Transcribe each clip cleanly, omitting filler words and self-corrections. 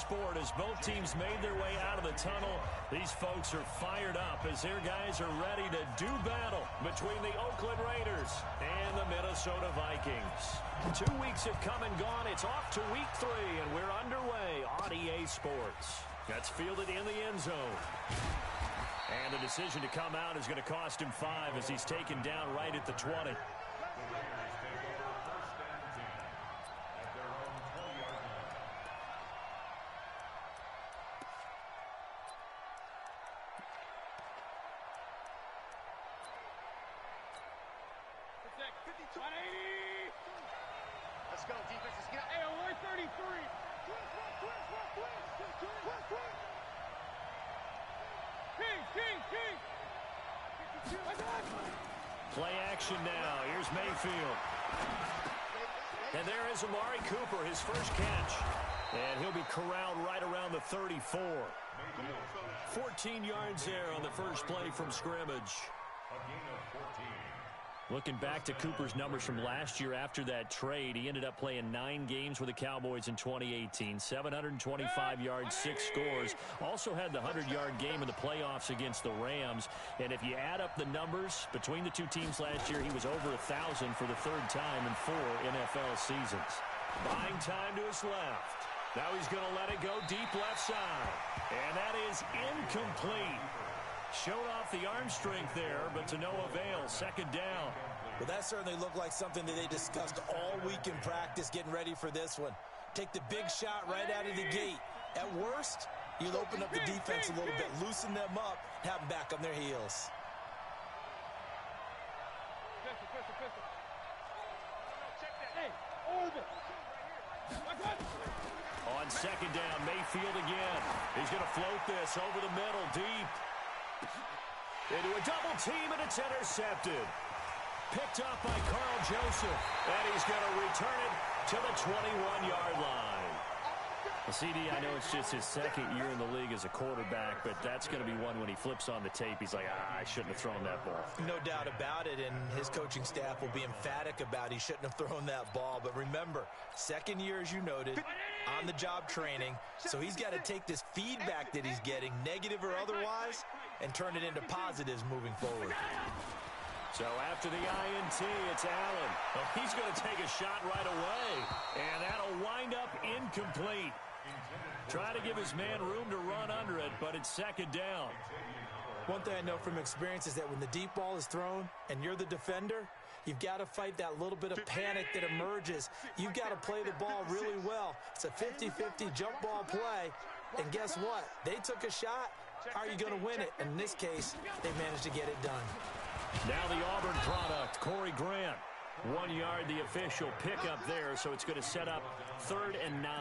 sport as both teams made their way out of the tunnel. These folks are fired up as their guys are ready to do battle between the Oakland Raiders and the Minnesota Vikings. 2 weeks have come and gone. It's off to week 3, and we're underway on EA Sports. That's fielded in the end zone. And the decision to come out is going to cost him 5 as he's taken down right at the 20. Let's go, defense. Let's get hey, 133. Play action now. Here's Mayfield. And there is Amari Cooper, his first catch. And he'll be corralled right around the 34. 14 yards there on the first play from scrimmage. Looking back to Cooper's numbers from last year after that trade, he ended up playing 9 games with the Cowboys in 2018. 725 yards, 6 scores. Also had the 100-yard game in the playoffs against the Rams. And if you add up the numbers between the two teams last year, he was over 1,000 for the 3rd time in 4 NFL seasons. Buying time to his left. Now he's going to let it go deep left side. And that is incomplete. Showed off the arm strength there, but to no avail. 2nd down. Well, that certainly looked like something that they discussed all week in practice, getting ready for this one. Take the big shot right out of the gate. At worst, you'll open up the defense a little bit, loosen them up, have them back on their heels. On 2nd down, Mayfield again. He's going to float this over the middle, deep. Into a double team, and it's intercepted. Picked up by Carl Joseph, and he's going to return it to the 21-yard line. Well, CD, I know it's just his 2nd year in the league as a quarterback, but that's going to be one when he flips on the tape. He's like, I shouldn't have thrown that ball. No doubt about it, and his coaching staff will be emphatic about he shouldn't have thrown that ball. But remember, 2nd year, as you noted, on-the-job training, so he's got to take this feedback that he's getting, negative or otherwise, and turn it into positives moving forward. So after the INT, it's Allen. Well, he's going to take a shot right away, and that'll wind up incomplete. Try to give his man room to run under it, but it's 2nd down. One thing I know from experience is that when the deep ball is thrown and you're the defender, you've got to fight that little bit of panic that emerges. You've got to play the ball really well. It's a 50-50 jump ball play, and guess what? They took a shot. How are you going to win it? And in this case, they managed to get it done. Now the Auburn product, Corey Grant. 1 yard, the official pickup there, so it's going to set up 3rd and 9.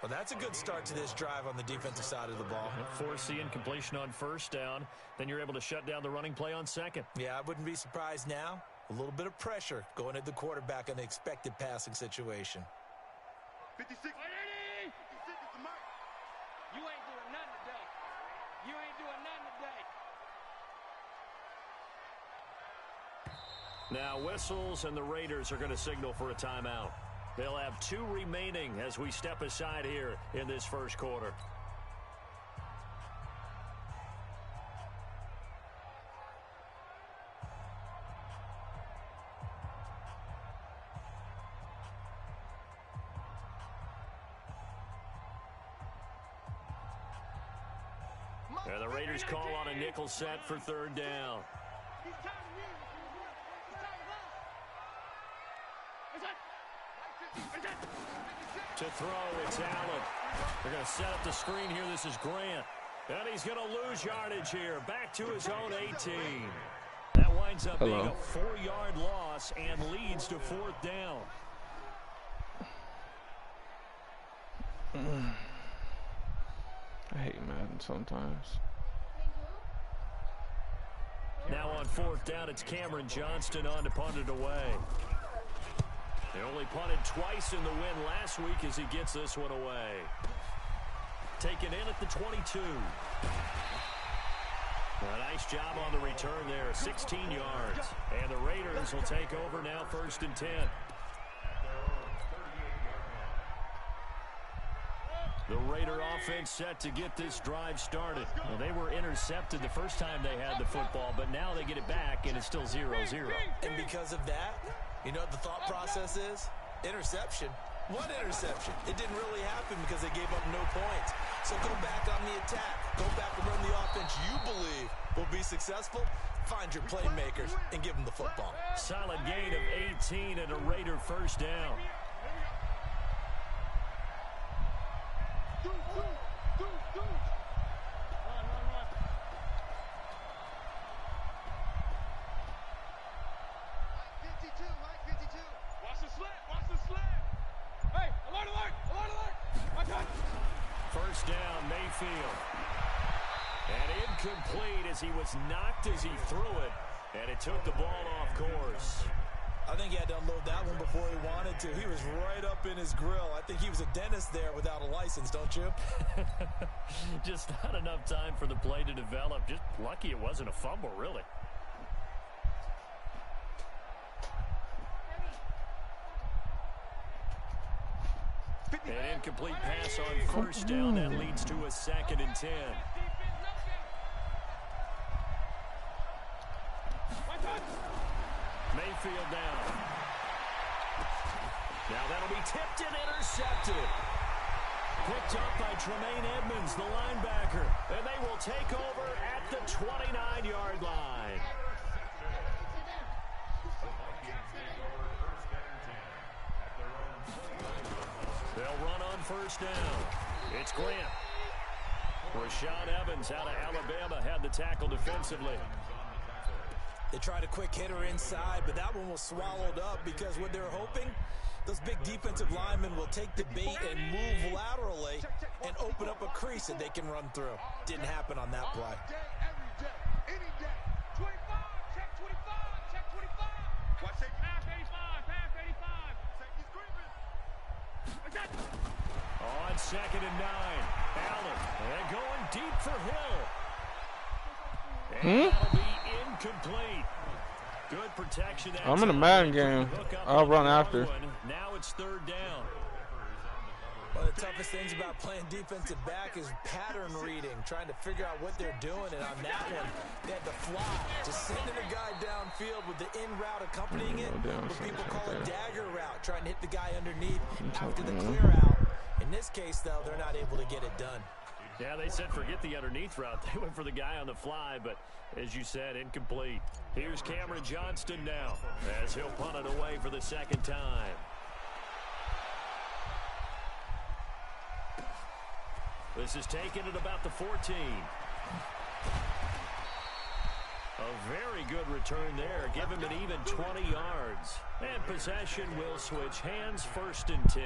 Well, that's a good start to this drive on the defensive side of the ball. Force the incompletion on 1st down. Then you're able to shut down the running play on 2nd. Yeah, I wouldn't be surprised now. A little bit of pressure going at the quarterback on the expected passing situation. 56. 56 is the mark. You ain't doing nothing today. You ain't doing nothing today. Now whistles, and the Raiders are going to signal for a timeout. They'll have 2 remaining as we step aside here in this 1st quarter. And the Raiders call on a nickel set for 3rd down. To throw, it's Allen. They're going to set up the screen here. This is Grant. And he's going to lose yardage here. Back to his own 18. That winds up being a 4-yard loss and leads to 4th down. I hate Madden sometimes. Now on 4th down, it's Cameron Johnston on to punt it away. They only punted twice in the win last week as he gets this one away. Taken in at the 22. A nice job on the return there, 16 yards. And the Raiders will take over now 1st and 10. The Raider offense set to get this drive started. Well, they were intercepted the first time they had the football, but now they get it back, and it's still 0-0. And because of that, you know what the thought process is? Interception. What interception? It didn't really happen because they gave up no points. So go back on the attack. Go back and run the offense you believe will be successful. Find your playmakers and give them the football. Solid gain of 18 and a Raider first down. First down, Mayfield. And incomplete as he was knocked as he threw it. And it took the ball off course. I think he had to unload that one before he wanted to. He was right up in his grill. I think he was a dentist there without a license, don't you? Just not enough time for the play to develop. Just lucky it wasn't a fumble, really. An incomplete pass on first down. That leads to a 2nd and 10. Mayfield down. Now that'll be tipped and intercepted. Picked up by Tremaine Edmonds, the linebacker. And they will take over at the 29-yard line. They'll run on first down. It's Grant. Rashaan Evans out of Alabama had the tackle defensively. They tried a quick hitter inside, but that one was swallowed up because what they're hoping, those big defensive linemen will take the bait and move laterally and open up a crease that they can run through. Didn't happen on that play. On 2nd and 9, Allen. And going deep for Hill. And that'll be incomplete. Good protection. I'm in a Madden game. I'll run after. Now it's 3rd down. One of the toughest things about playing defensive back is pattern reading, trying to figure out what they're doing. And on that one, they had to fly, just sending a guy downfield with the in route accompanying it. What people call a dagger route, trying to hit the guy underneath after the clear out. In this case, though, they're not able to get it done. Yeah, they said forget the underneath route. They went for the guy on the fly, but as you said, incomplete. Here's Cameron Johnston now as he'll punt it away for the 2nd time. This is taken at about the 14. A very good return there. Give him an even 20 yards. And possession will switch hands, 1st and 10.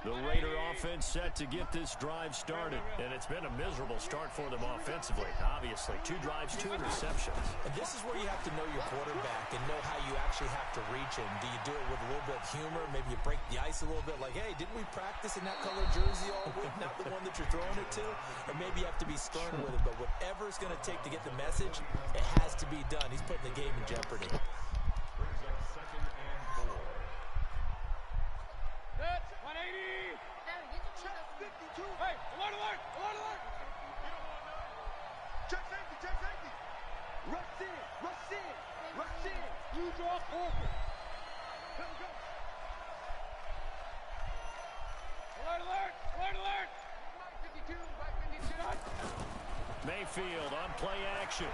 The Raider offense set to get this drive started. And it's been a miserable start for them offensively, obviously. 2 drives, 2 interceptions. And this is where you have to know your quarterback and know how you actually have to reach him. Do you do it with a little bit of humor? Maybe you break the ice a little bit like, hey, didn't we practice in that color jersey all week? Not the one that you're throwing it to? Or maybe you have to be stern with it. But whatever it's going to take to get the message, it has to be done. He's putting the game in jeopardy. Hey, alert, alert, alert, alert! Check safety, check safety! Rush in, rush in, rush in! Use your order. Go, go! Alert, alert, alert, alert! 52, right 52. Mayfield on play action.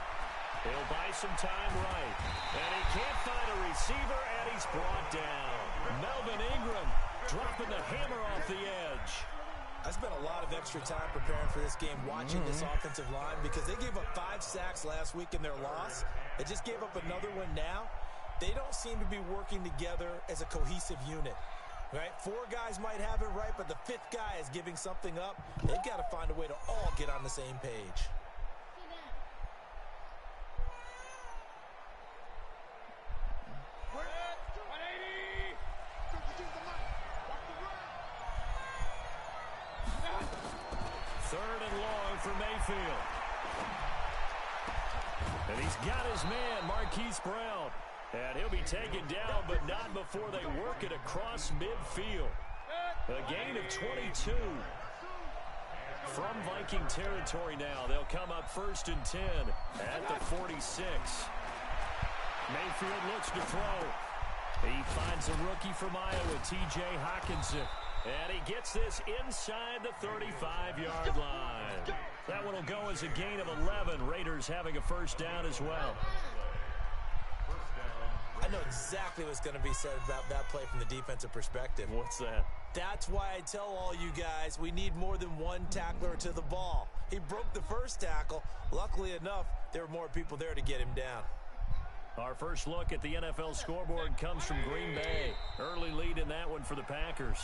He'll buy some time right. And he can't find a receiver, and he's brought down. Melvin Ingram dropping the hammer off the edge. I spent a lot of extra time preparing for this game, watching this offensive line, because they gave up 5 sacks last week in their loss. They just gave up another one now. They don't seem to be working together as a cohesive unit. Right? 4 guys might have it right, but the 5th guy is giving something up. They've got to find a way to all get on the same page. Third and long for Mayfield. And he's got his man, Marquise Brown. And he'll be taken down, but not before they work it across midfield. A gain of 22. From Viking territory now, they'll come up 1st and 10 at the 46. Mayfield looks to throw. He finds a rookie from Iowa, T.J. Hawkinson. And he gets this inside the 35-yard line. That one will go as a gain of 11. Raiders having a first down as well. I know exactly what's going to be said about that play from the defensive perspective. What's that? That's why I tell all you guys we need more than one tackler to the ball. He broke the first tackle. Luckily enough, there were more people there to get him down. Our first look at the NFL scoreboard comes from Green Bay. Early lead in that one for the Packers.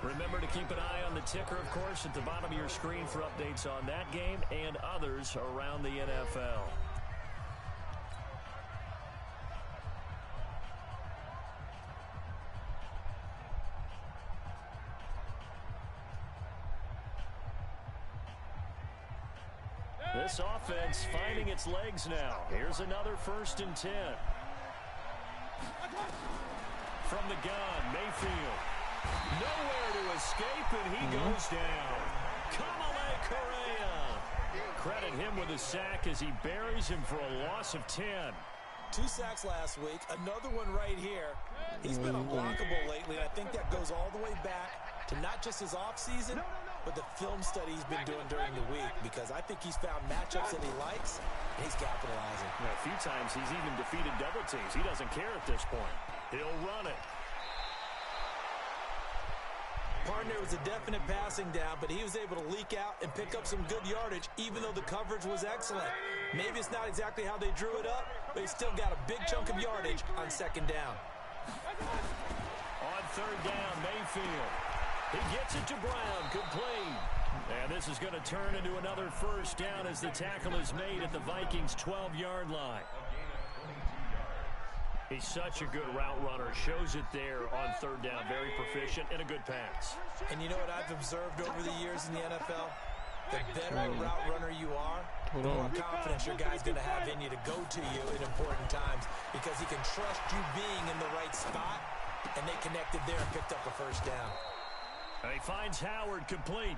Remember to keep an eye on the ticker, of course, at the bottom of your screen for updates on that game and others around the NFL. This offense finding its legs now. Here's another 1st and 10. From the gun, Mayfield. Nowhere to escape, and he goes down. Kamale Correa. Credit him with a sack as he buries him for a loss of 10. 2 sacks last week, another one right here. He's been unblockable lately, and I think that goes all the way back to not just his offseason, but the film study he's been doing during the week, because I think he's found matchups that he likes, and he's capitalizing. A few times he's even defeated double teams. He doesn't care at this point. He'll run it. Partner was a definite passing down, but he was able to leak out and pick up some good yardage, even though the coverage was excellent. Maybe it's not exactly how they drew it up, but he still got a big chunk of yardage on 2nd down. On 3rd down, Mayfield. He gets it to Brown, complete. And this is going to turn into another first down as the tackle is made at the Vikings' 12-yard line. He's such a good route runner. Shows it there on 3rd down. Very proficient and a good pass. And you know what I've observed over the years in the NFL? The better a route runner you are, the more confidence your guy's going to have in you to go to you in important times, because he can trust you being in the right spot, and they connected there and picked up a first down. And he finds Howard complete.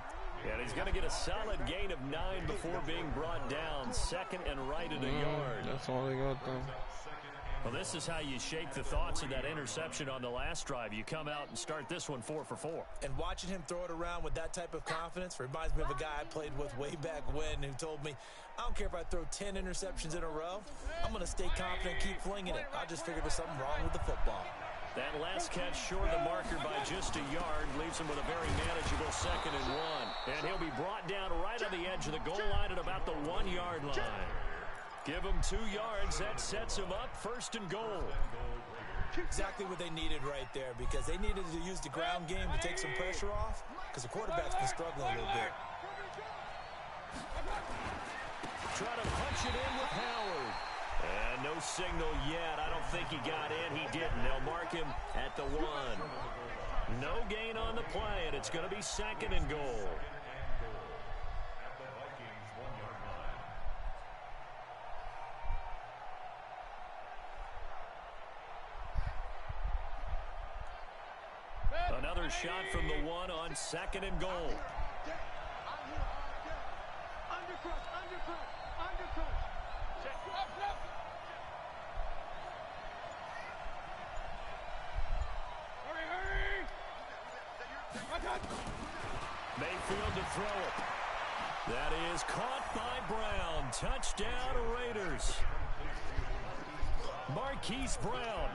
And he's going to get a solid gain of 9 before being brought down. 2nd and right at a yard. That's all they got, though. Well, this is how you shake the thoughts of that interception on the last drive. You come out and start this one 4 for 4. And watching him throw it around with that type of confidence reminds me of a guy I played with way back when who told me, I don't care if I throw 10 interceptions in a row. I'm going to stay confident, keep flinging it. I just figured there's something wrong with the football. That last catch short of the marker by just a yard leaves him with a very manageable 2nd and 1. And he'll be brought down right on the edge of the goal line at about the 1-yard line. Give him 2 yards. That sets him up 1st and goal. Exactly what they needed right there, because they needed to use the ground game to take some pressure off, because the quarterback's been struggling a little bit. Try to punch it in with Howard. And no signal yet. I don't think he got in. He didn't. They'll mark him at the 1. No gain on the play, and it's going to be 2nd and goal. Another shot from the 1 on 2nd and goal. Mayfield to throw it. That is caught by Brown. Touchdown, Raiders. Marquise Brown,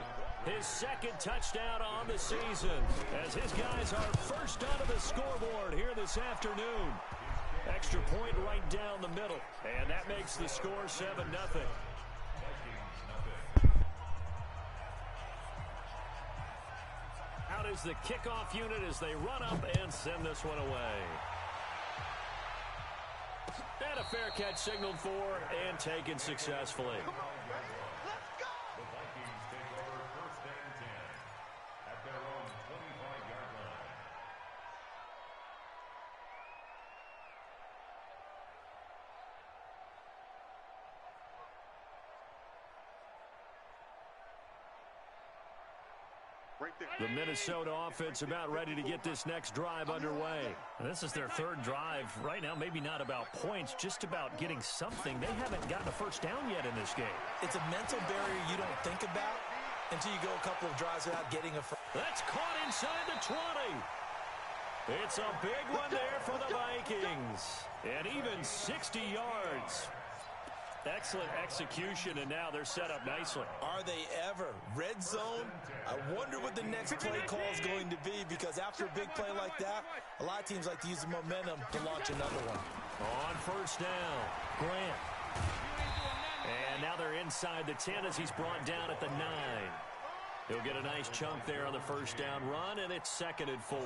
his 2nd touchdown on the season, as his guys are first onto the scoreboard here this afternoon. Extra point right down the middle, and that makes the score 7-0. Out is the kickoff unit as they run up and send this one away. And a fair catch signaled for and taken successfully. Right there. The Minnesota offense about ready to get this next drive underway. And this is their third drive. Right now, maybe not about points, just about getting something. They haven't gotten a first down yet in this game. It's a mental barrier you don't think about until you go a couple of drives without getting a first. That's caught inside the 20. It's a big one there for the Vikings. And even 60 yards. Excellent execution, and now they're set up nicely. Are they ever? Red zone? I wonder what the next play call is going to be, because after a big play like that, a lot of teams like to use the momentum to launch another one. On first down, Grant. And now they're inside the 10 as he's brought down at the 9. He'll get a nice chunk there on the first down run, and it's 2nd and 4.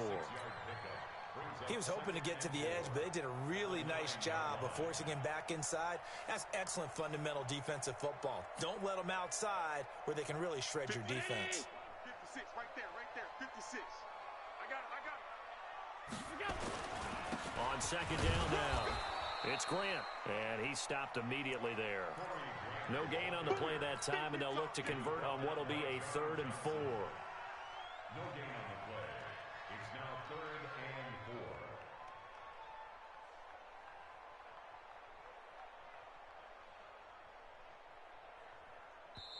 He was hoping to get to the edge, but they did a really nice job of forcing him back inside. That's excellent fundamental defensive football. Don't let them outside where they can really shred your defense. 56, right there, 56. I got it. On second down now, it's Grant, and he stopped immediately there. No gain on the play that time, and they'll look to convert on what will be a 3rd and 4. No gain on the play. It's now 3rd and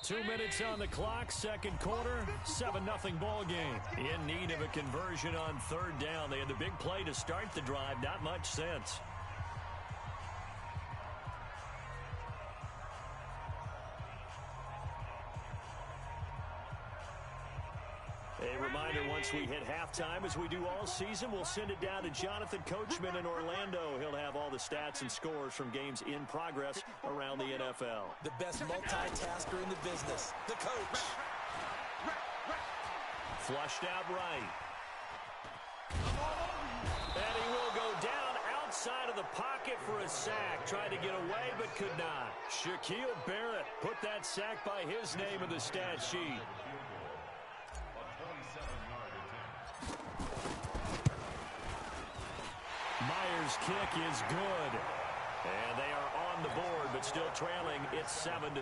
4. 2 minutes on the clock, second quarter, 7-0 ball game. In need of a conversion on third down. They had the big play to start the drive, not much sense. A reminder, once we hit halftime, as we do all season, we'll send it down to Jonathan Coachman in Orlando. He'll have all the stats and scores from games in progress around the NFL. The best multitasker in the business, the coach. Flushed out right. And he will go down outside of the pocket for a sack. Tried to get away, but could not. Shaquille Barrett put that sack by his name in the stat sheet. Myers' kick is good. And they are on the board, but still trailing. It's 7-3.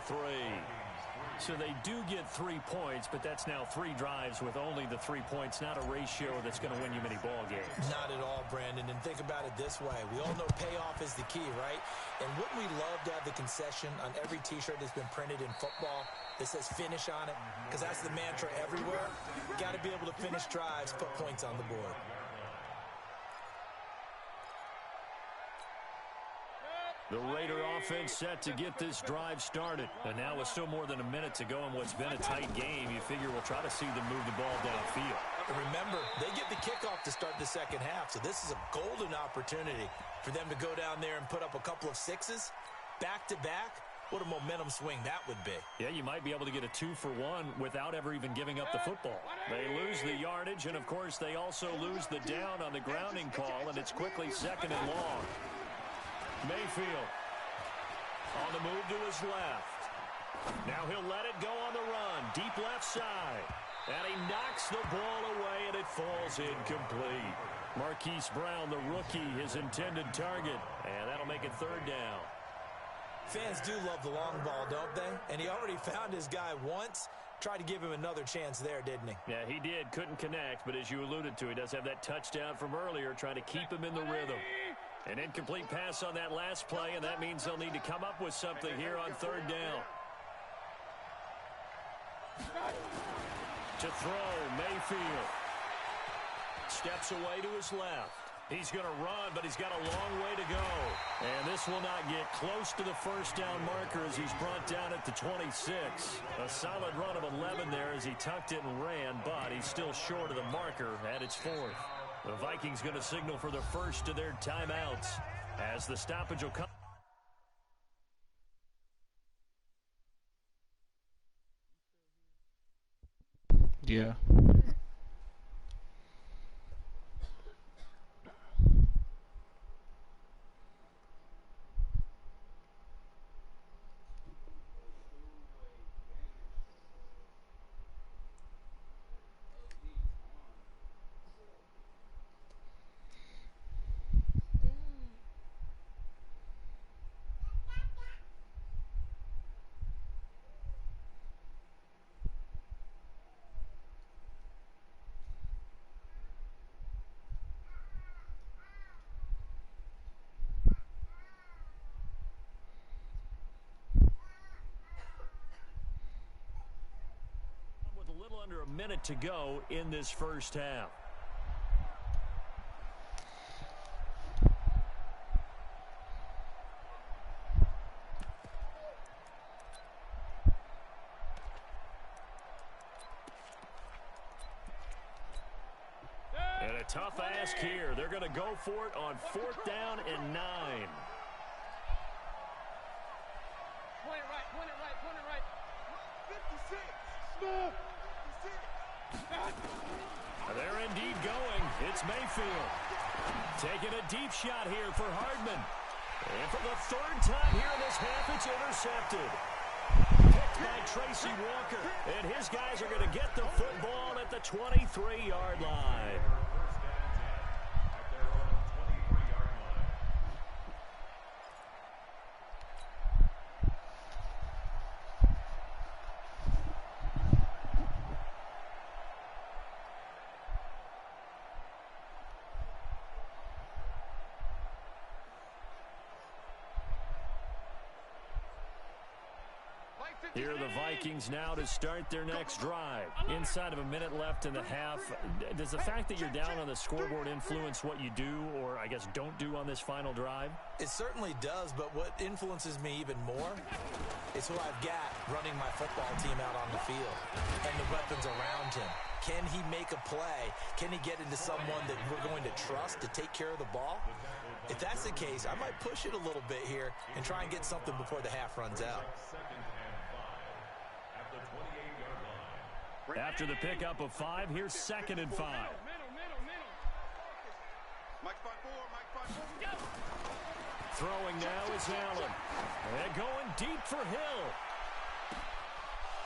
So they do get 3 points, but that's now 3 drives with only the 3 points, not a ratio that's going to win you many ball games. Not at all, Brandon. And think about it this way. We all know payoff is the key, right? And wouldn't we love to have the concession on every T-shirt that's been printed in football that says finish on it? Because that's the mantra everywhere. Got to be able to finish drives, put points on the board. The Raider offense set to get this drive started. And now with still more than a minute to go in what's been a tight game, you figure we'll try to see them move the ball downfield. And remember, they get the kickoff to start the second half, so this is a golden opportunity for them to go down there and put up a couple of sixes back-to-back. What a momentum swing that would be. Yeah, you might be able to get a 2-for-1 without ever even giving up the football. They lose the yardage, and, of course, they also lose the down on the grounding call, and it's quickly 2nd and long. Mayfield on the move to his left. Now he'll let it go on the run. Deep left side. And he knocks the ball away, and it falls incomplete. Marquise Brown, the rookie, his intended target. And that'll make it 3rd down. Fans do love the long ball, don't they? And he already found his guy once. Tried to give him another chance there, didn't he? Yeah, he did. Couldn't connect, but as you alluded to, he does have that touchdown from earlier, trying to keep him in the rhythm. An incomplete pass on that last play, and that means they'll need to come up with something here on 3rd down. To throw, Mayfield. Steps away to his left. He's going to run, but he's got a long way to go. And this will not get close to the first down marker as he's brought down at the 26. A solid run of 11 there as he tucked it and ran, but he's still short of the marker at its 4th. The Vikings going to signal for the first of their timeouts as the stoppage will come. Yeah. under a minute to go in this first half. And a tough ask here. They're going to go for it on 4th down and 9. Point it right, point it right, point it right. 56. Small. 56. They're indeed going. It's Mayfield. Taking a deep shot here for Hardman. And for the 3rd time here in this half, it's intercepted. Picked by Tracy Walker. And his guys are going to get the football at the 23-yard line. Here are the Vikings now to start their next drive. Inside of a minute left in the half. Does the fact that you're down on the scoreboard influence what you do, or I guess don't do on this final drive? It certainly does, but what influences me even more is who I've got running my football team out on the field and the weapons around him. Can he make a play? Can he get into someone that we're going to trust to take care of the ball? If that's the case, I might push it a little bit here and try and get something before the half runs out. After the pickup of 5, here's 2nd and 5. Middle. Mike 5-4, Mike 5-4. Throwing now is Allen. And going deep for Hill.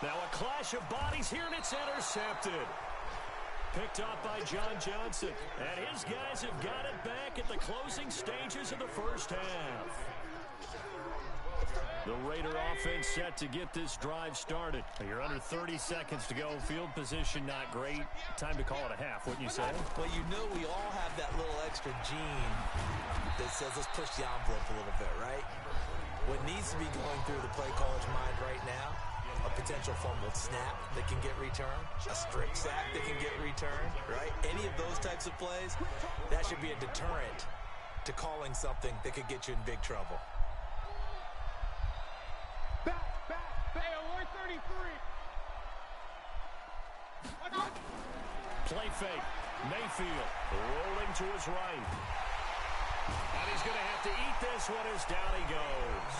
Now a clash of bodies here, and it's intercepted. Picked off by John Johnson. And his guys have got it back at the closing stages of the first half. The Raider offense set to get this drive started. You're under 30 seconds to go. Field position not great. Time to call it a half, wouldn't you say? Well, you know we all have that little extra gene that says let's push the envelope a little bit, right? What needs to be going through the play caller's mind right now, a potential fumbled snap that can get returned, a strip sack that can get returned, right? Any of those types of plays, that should be a deterrent to calling something that could get you in big trouble. Hey, 133. Play fake. Mayfield rolling to his right. And he's going to have to eat this one as down he goes.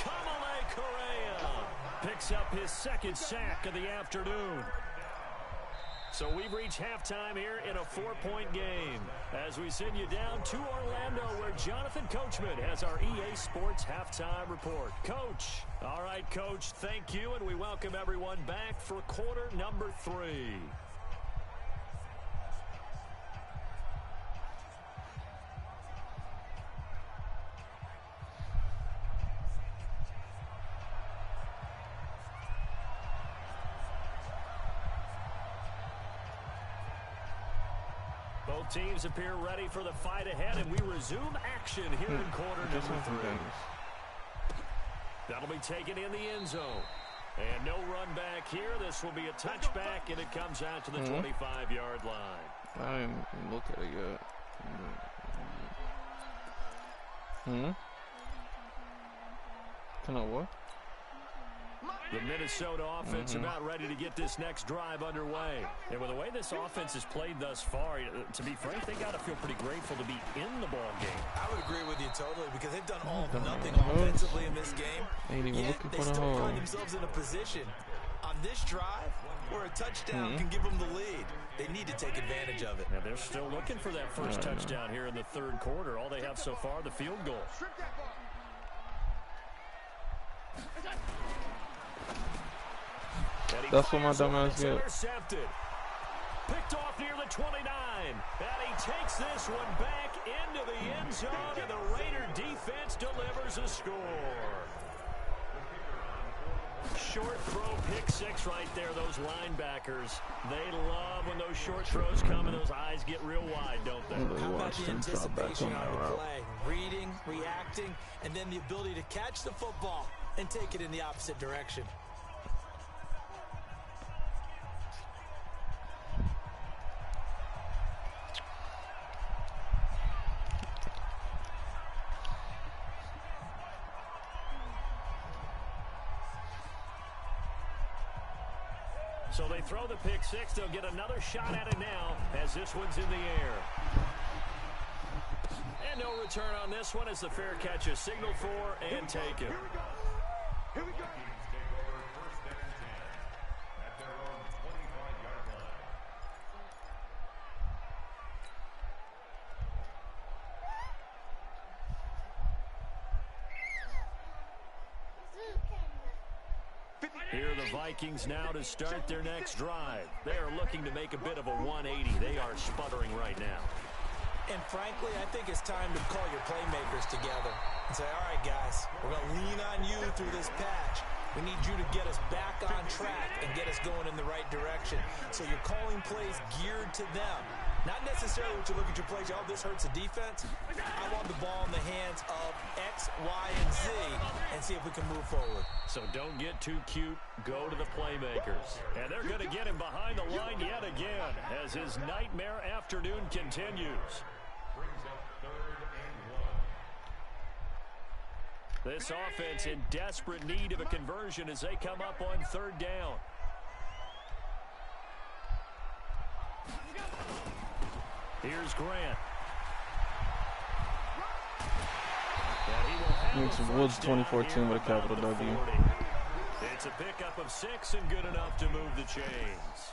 Kamale Correa picks up his 2nd sack of the afternoon. So we've reached halftime here in a 4-point game as we send you down to Orlando where Jonathan Coachman has our EA Sports halftime report. Coach. All right, Coach, thank you, and we welcome everyone back for quarter number 3. Both teams appear ready for the fight ahead, and we resume action here in quarter number 3. That'll be taken in the end zone. And no run back here. This will be a touchback, and it comes out to the 25-yard line. I didn't even look at it yet. Can I what? The Minnesota offense about ready to get this next drive underway. And with the way this offense has played thus far, to be frank, they got to feel pretty grateful to be in the ball game. I would agree with you totally because they've done all nothing offensively in this game. Ain't even Yet looking they for the still hole. find themselves in a position on this drive where a touchdown can give them the lead. They need to take advantage of it. Now they're still looking for that first touchdown here in the 3rd quarter. All they have so far, the field goal. That's what my dumb ass get. Intercepted. Picked off near the 29. And he takes this one back into the end zone, and the Raider defense delivers a score. Short throw, pick 6 right there. Those linebackers, they love when those short throws come and those eyes get real wide, don't they? How about the anticipation on the play? Reading, reacting, and then the ability to catch the football and take it in the opposite direction. So they throw the pick six. They'll get another shot at it now as this one's in the air. And no return on this one as the fair catch is signaled for and taken. Here we go. Here we go. Vikings take over first and 10 at their own 25-yard line. Here are the Vikings now to start their next drive. They are looking to make a bit of a 180. They are sputtering right now. And frankly, I think it's time to call your playmakers together and say, all right, guys, we're going to lean on you through this patch. We need you to get us back on track and get us going in the right direction. So you're calling plays geared to them. Not necessarily what you look at your plays, oh, this hurts the defense. I want the ball in the hands of X, Y, and Z and see if we can move forward. So don't get too cute. Go to the playmakers. And they're going to get him behind the line yet again as his nightmare afternoon continues. Brings up third and 1. This offense in desperate need of a conversion as they come up on third down. Here's Grant. It's Woods 2014 with a capital W. It's a pickup of 6 and good enough to move the chains.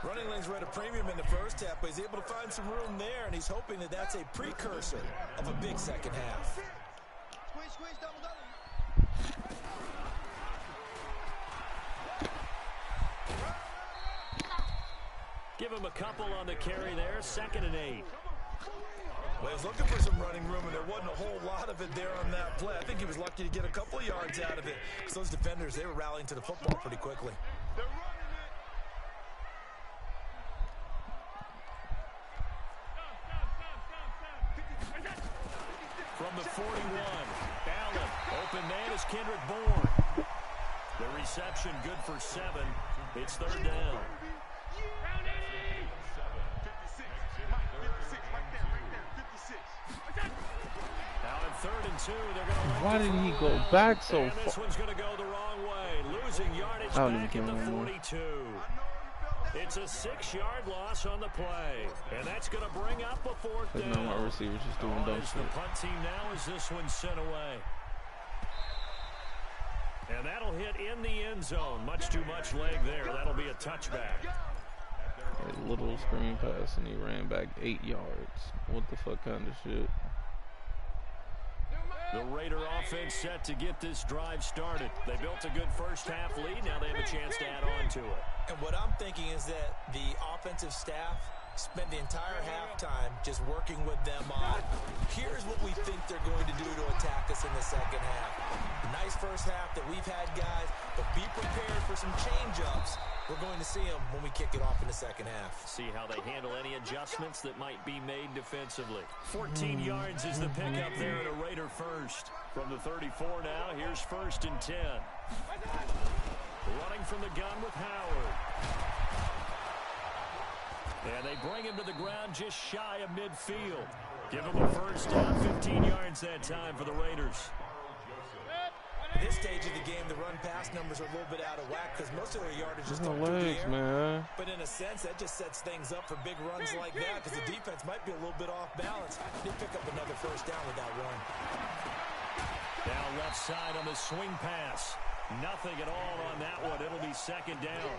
Running lanes were at a premium in the first half, but he's able to find some room there, and he's hoping that that's a precursor of a big second half. Squeeze, squeeze, double, double. Give him a couple on the carry there, 2nd and 8. Well, he was looking for some running room, and there wasn't a whole lot of it there on that play. I think he was lucky to get a couple of yards out of it, because those defenders, they were rallying to the football pretty quickly. They're running it. From the 41, Allen, open man is Kendrick Bourne. The reception good for 7. It's 3rd down. Round 80. 56. Mike, 56. Right there, 56. Now in 3rd and 2, they're going to Why did he go back so and this far? one's going to go the wrong way. Losing yardage I don't even back care at the anymore. 42. It's a 6-yard loss on the play. And that's going to bring up a 4th Because down. now my receiver's just doing dumb As shit. the punt team now as this one's sent away. And that'll hit in the end zone. Much too much leg there. That'll be a touchback. A little screen pass and he ran back 8 yards. What the fuck kind of shit? The Raider offense set to get this drive started. They built a good first half lead. Now they have a chance to add on to it. And what I'm thinking is that the offensive staff spent the entire halftime just working with them on, here's what we think they're going to do to attack us in the second half. Nice first half that we've had, guys, but be prepared for some change-ups. We're going to see them when we kick it off in the second half. See how they handle any adjustments that might be made defensively. 14 yards is the pickup there at a Raider first. From the 34 now, here's 1st and 10. Running from the gun with Howard. And they bring him to the ground just shy of midfield. Give him a first down, 15 yards that time for the Raiders. At this stage of the game, the run-pass numbers are a little bit out of whack because most of their yardage is No thrown through the legs, air. man. But in a sense, that just sets things up for big runs like that because the defense might be a little bit off balance. They pick up another first down with that run. Down left side on the swing pass. Nothing at all on that one. It'll be 2nd down.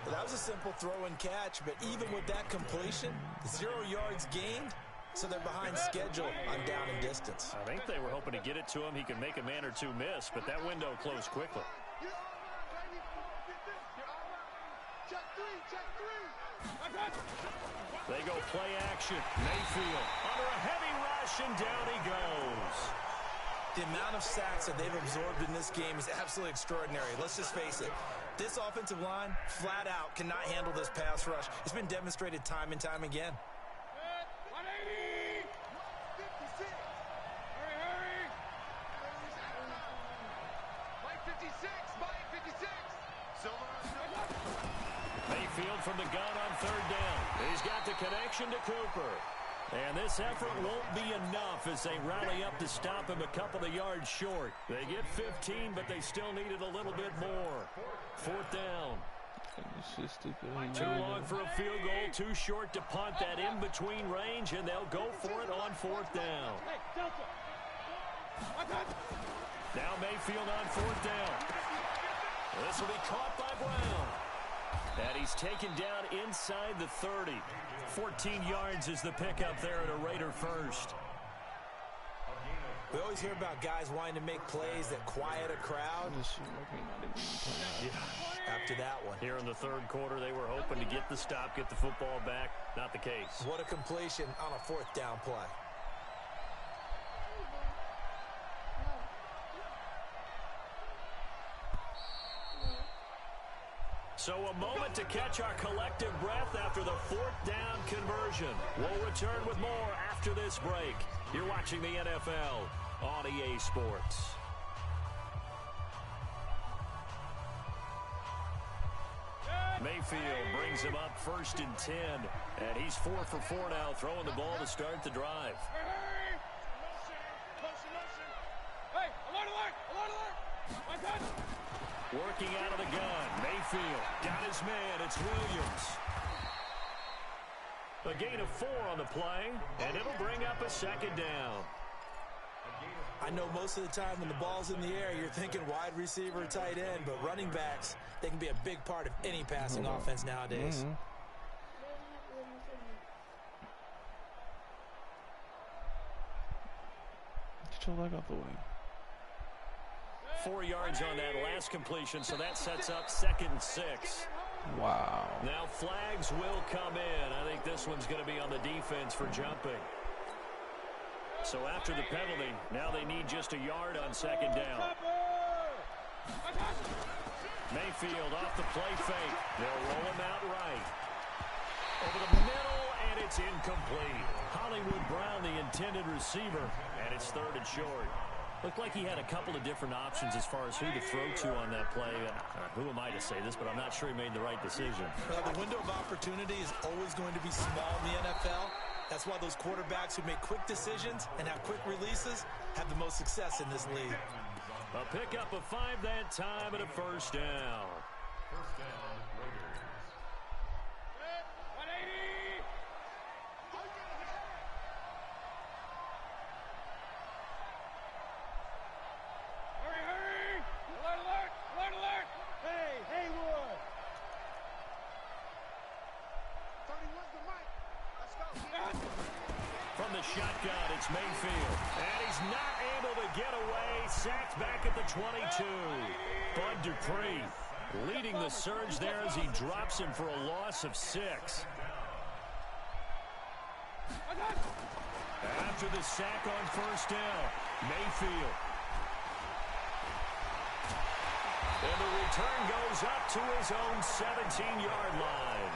Well, that was a simple throw and catch, but even with that completion, 0 yards gained, so they're behind schedule on down and distance. I think they were hoping to get it to him. He could make a man or two miss, but that window closed quickly. Check three. They go play action. Mayfield under a heavy rush, and down he goes. The amount of sacks that they've absorbed in this game is absolutely extraordinary. Let's just face it. This offensive line, flat out, cannot handle this pass rush. It's been demonstrated time and time again. 180. 56. Hurry. Mike 56. Mike 56. Mayfield from the gun on 3rd down. He's got the connection to Cooper. And this effort won't be enough as they rally up to stop him a couple of yards short. They get 15, but they still needed a little bit more. 4th down. It's just stupid. Too long for a field goal, too short to punt that in-between range, and they'll go for it on 4th down. Now Mayfield on 4th down. This will be caught by Brown. And he's taken down inside the 30. 14 yards is the pickup there at a Raider first. We always hear about guys wanting to make plays that quiet a crowd. After that one. Here in the 3rd quarter, they were hoping to get the stop, get the football back. Not the case. What a completion on a 4th down play. So a moment to catch our collective breath after the 4th down conversion. We'll return with more after this break. You're watching the NFL on EA Sports. Mayfield brings him up 1st and 10. And he's 4 for 4 now, throwing the ball to start the drive. Hey, alert! Working out of the gun. Mayfield got his man. It's Williams. A gain of 4 on the play, and it'll bring up a 2nd down. I know most of the time when the ball's in the air, you're thinking wide receiver, tight end, but running backs, they can be a big part of any passing offense nowadays. Get your leg out the way. 4 yards on that last completion, so that sets up 2nd and 6. Wow. Now flags will come in. I think this one's going to be on the defense for jumping. So after the penalty, now they need just a yard on 2nd down. Mayfield off the play fake. They'll roll him out right. Over the middle, and it's incomplete. Hollywood Brown, the intended receiver, and it's 3rd and short. Looked like he had a couple of different options as far as who to throw to on that play. Who am I to say this, but I'm not sure he made the right decision. Well, the window of opportunity is always going to be small in the NFL. That's why those quarterbacks who make quick decisions and have quick releases have the most success in this league. A pickup of 5 that time and a 1st down. First down, Raiders. 180! Hurry! Alert! Hey, Haywood! 31's the mic. Let's go. From the shotgun, it's Mayfield. And he's not able to get away. Sacked back at the 22. Bud Dupree leading the surge there as he drops him for a loss of 6. After the sack on 1st down, Mayfield. And the return goes up to his own 17-yard line.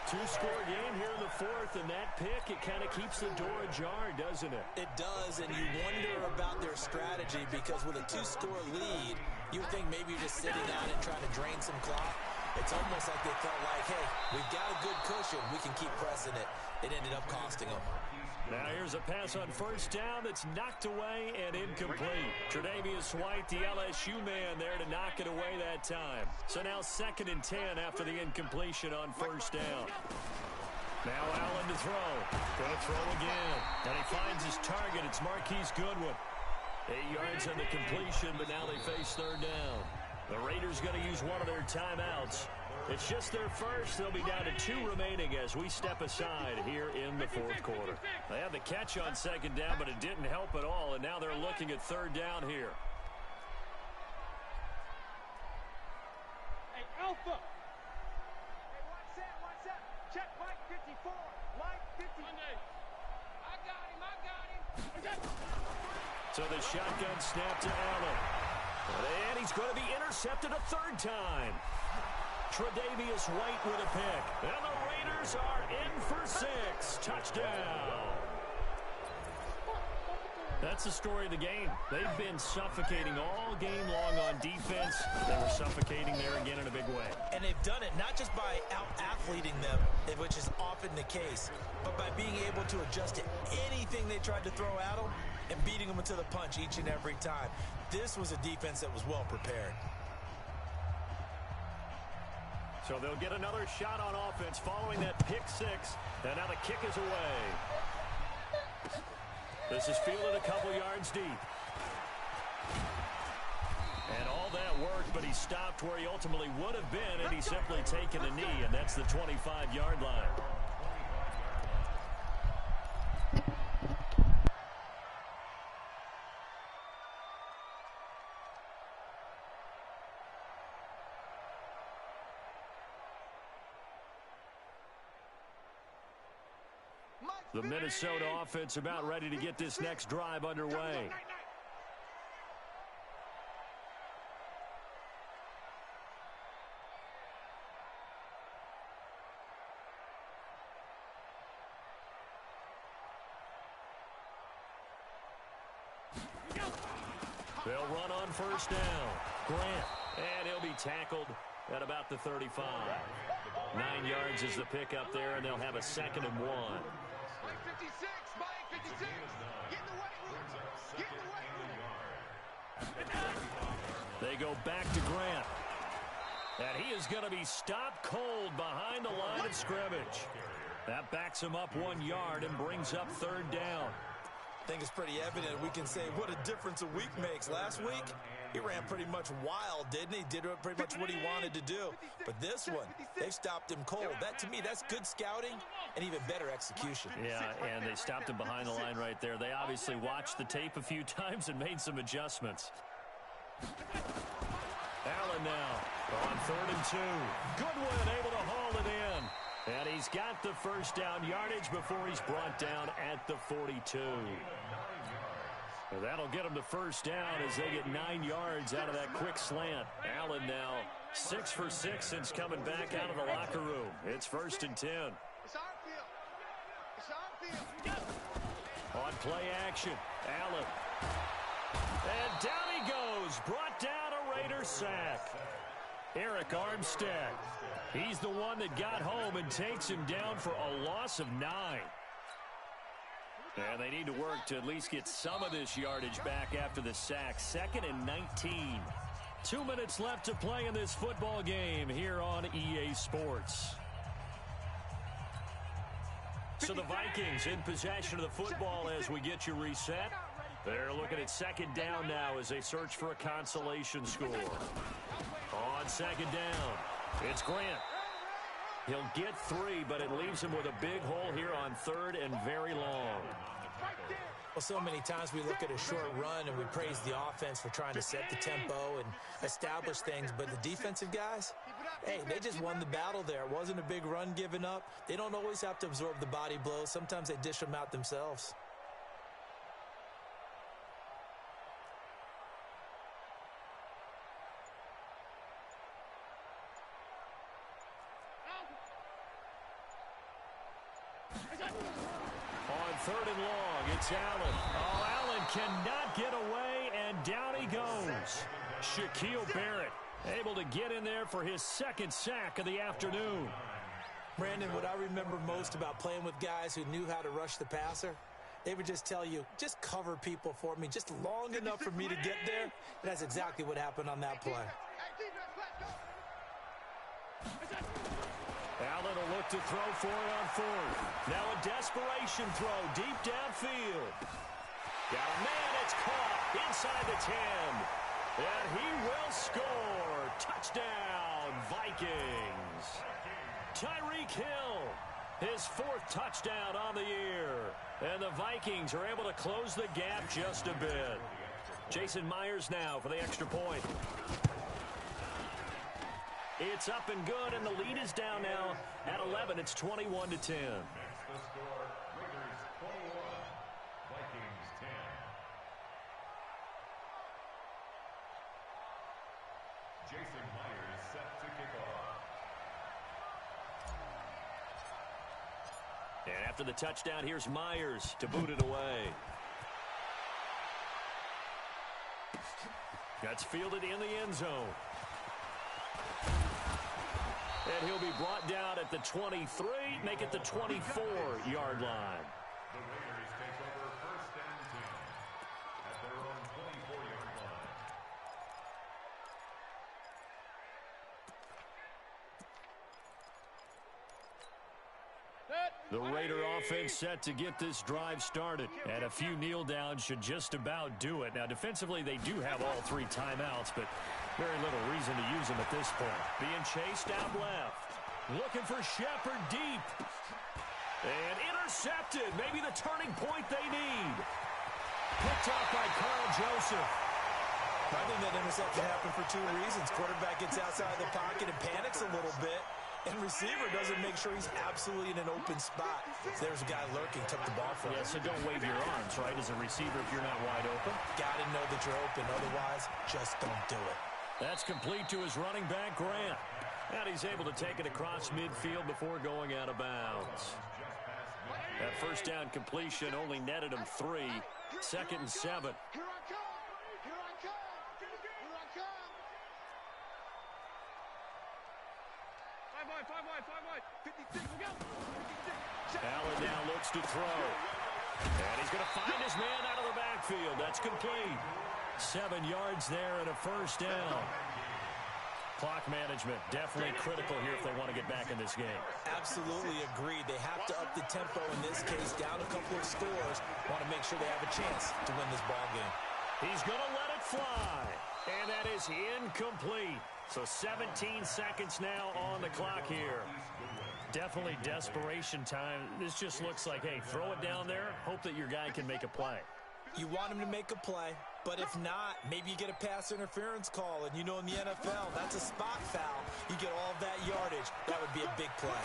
2-score game here in the 4th, and that pick, it kind of keeps the door ajar, doesn't it? It does, and you wonder about their strategy because with a 2-score lead, you would think maybe you're just sitting on it trying to drain some clock. It's almost like they felt like, hey, we've got a good cushion. We can keep pressing it. It ended up costing them. Now here's a pass on 1st down that's knocked away and incomplete. Tre'Davious White, the LSU man there to knock it away that time. So now 2nd and 10 after the incompletion on 1st down. Now Allen to throw. Going to throw again. And he finds his target. It's Marquise Goodwin. 8 yards on the completion, but now they face 3rd down. The Raiders going to use one of their timeouts. It's just their first. They'll be down to 2 remaining as we step aside here in the 4th quarter. They had the catch on 2nd down, but it didn't help at all, and now they're looking at 3rd down here. Hey, Alpha! Hey, watch that. Check Mike 54. Mike 50. I got him. So the shotgun snap to Allen. And he's going to be intercepted a 3rd time. Tre'Davious White with a pick. And the Raiders are in for 6. Touchdown. That's the story of the game. They've been suffocating all game long on defense. They were suffocating there again in a big way. And they've done it not just by out-athleting them, which is often the case, but by being able to adjust to anything they tried to throw at them and beating them into the punch each and every time. This was a defense that was well prepared. So they'll get another shot on offense following that pick six. And now the kick is away. This is fielded a couple yards deep. And all that worked, but he stopped where he ultimately would have been, and he's simply taken a knee, and that's the 25-yard line. The Minnesota offense about ready to get this next drive underway. They'll run on first down. Grant, and he'll be tackled at about the 35. 9 yards is the pickup there, and they'll have a 2nd and 1. Mike 56, Mike 56. Get in the weight room. Get in the weight room. They go back to Grant. And he is going to be stopped cold behind the line of scrimmage. That backs him up 1 yard and brings up 3rd down. I think it's pretty evident. We can say what a difference a week makes. Last week, he ran pretty much wild, didn't he? Did pretty much what he wanted to do. But this one, they stopped him cold. That, to me, that's good scouting and even better execution. Yeah, and they stopped him behind the line right there. They obviously watched the tape a few times and made some adjustments. Allen now on 3rd and 2. Goodwin able to haul it in. And he's got the first down yardage before he's brought down at the 42. That'll get him the first down as they get 9 yards out of that quick slant. Allen now 6 for 6 since coming back out of the locker room. It's 1st and 10. It's our field. It's our field. On play action, Allen. And down he goes. Brought down a Raider sack. Eric Armstead. He's the one that got home and takes him down for a loss of 9. And they need to work to at least get some of this yardage back after the sack. 2nd and 19. 2 minutes left to play in this football game here on EA Sports. So the Vikings in possession of the football as we get you reset. They're looking at 2nd down now as they search for a consolation score. On 2nd down, it's Grant. He'll get 3, but it leaves him with a big hole here on 3rd and very long. Well, so many times we look at a short run and we praise the offense for trying to set the tempo and establish things, but the defensive guys, hey, they just won the battle there. It wasn't a big run given up. They don't always have to absorb the body blows. Sometimes they dish them out themselves. On 3rd and long, it's Allen. Oh, Allen cannot get away, and down he goes. Shaquille Barrett able to get in there for his 2nd sack of the afternoon. Brandon, what I remember most about playing with guys who knew how to rush the passer, they would just tell you, just cover people for me, just long enough for me to get there. And that's exactly what happened on that play. Allen will look to throw for it on 4th. Now a desperation throw deep downfield. Got a man, it's caught inside the 10. And he will score. Touchdown, Vikings. Tyreek Hill, his 4th touchdown on the year. And the Vikings are able to close the gap just a bit. Jason Myers now for the extra point. It's up and good, and the lead is down now at 11. It's 21-10. The score, Raiders 21, Vikings 10. Jason Myers set to kick off. And after the touchdown, here's Myers to boot it away. That's fielded in the end zone. And he'll be brought down at the 23, make it the 24-yard line. The Raiders take over 1st and 10 at their own 24-yard line. The Raider offense set to get this drive started. And a few kneel downs should just about do it. Now, defensively, they do have all 3 timeouts, but very little reason to use them at this point. Being chased out left. Looking for Shepard deep. And intercepted. Maybe the turning point they need. Picked off by Carl Joseph. I think that interception happened for 2 reasons. Quarterback gets outside the pocket and panics a little bit. And receiver doesn't make sure he's absolutely in an open spot. There's a guy lurking, took the ball from him. Yeah, so don't wave your arms, right, as a receiver if you're not wide open. Got to know that you're open. Otherwise, just don't do it. That's complete to his running back, Grant. And he's able to take it across midfield before going out of bounds. That first down completion only netted him 3. 2nd and 7. Here I come. Here I come. Here I come. 5 wide. 56, we go. 56. Allen now looks to throw. And he's going to find his man out of the backfield. That's complete. 7 yards there and a first down. Clock management definitely critical here if they want to get back in this game. Absolutely agreed. They have to up the tempo in this case, down a couple of scores. Want to make sure they have a chance to win this ball game. He's going to let it fly. And that is incomplete. So 17 seconds now on the clock here. Definitely desperation time. This just looks like, hey, throw it down there, hope that your guy can make a play. You want him to make a play, but if not, maybe you get a pass interference call, and you know in the NFL, that's a spot foul. You get all of that yardage. That would be a big play.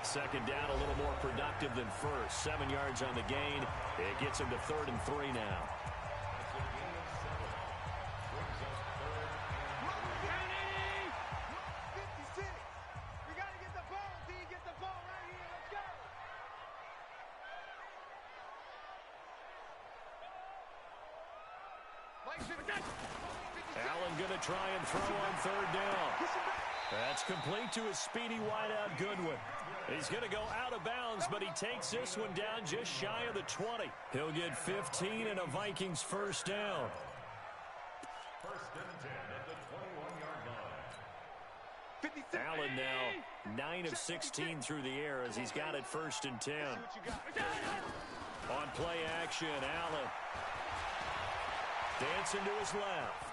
Second down, a little more productive than first. 7 yards on the gain. It gets him to 3rd and 3 now. Allen going to try and throw on 3rd down. That's complete to his speedy wideout Goodwin. He's going to go out of bounds, but he takes this one down just shy of the 20. He'll get 15 and a Vikings first down. 1st and 10 at the 21-yard line. Allen now 9 of 16 through the air as he's got it 1st and 10. On play action, Allen. Dancing to his left.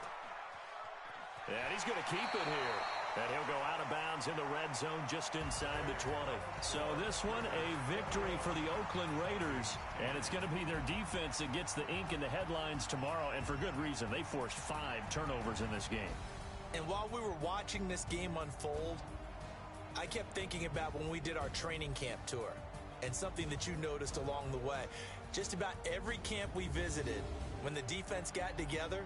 And he's going to keep it here. And he'll go out of bounds in the red zone just inside the 20. So this one, a victory for the Oakland Raiders. And it's going to be their defense that gets the ink in the headlines tomorrow. And for good reason. They forced 5 turnovers in this game. And while we were watching this game unfold, I kept thinking about when we did our training camp tour. And something that you noticed along the way. Just about every camp we visited, when the defense got together,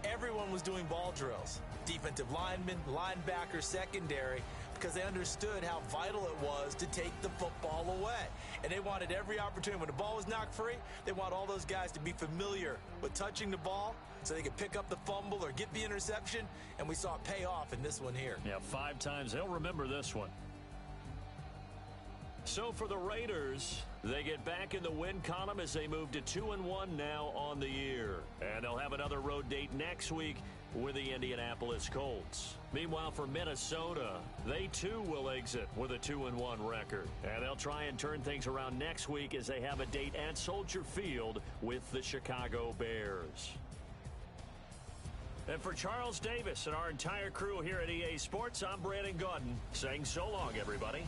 everyone was doing ball drills. Defensive linemen, linebacker, secondary, because they understood how vital it was to take the football away. And they wanted every opportunity. When the ball was knocked free, they want all those guys to be familiar with touching the ball so they could pick up the fumble or get the interception. And we saw it pay off in this one here. Yeah, 5 times. They'll remember this one. So for the Raiders, they get back in the win column as they move to 2-1 now on the year. And they'll have another road date next week with the Indianapolis Colts. Meanwhile, for Minnesota, they too will exit with a 2-1 record. And they'll try and turn things around next week as they have a date at Soldier Field with the Chicago Bears. And for Charles Davis and our entire crew here at EA Sports, I'm Brandon Gaudin saying so long, everybody.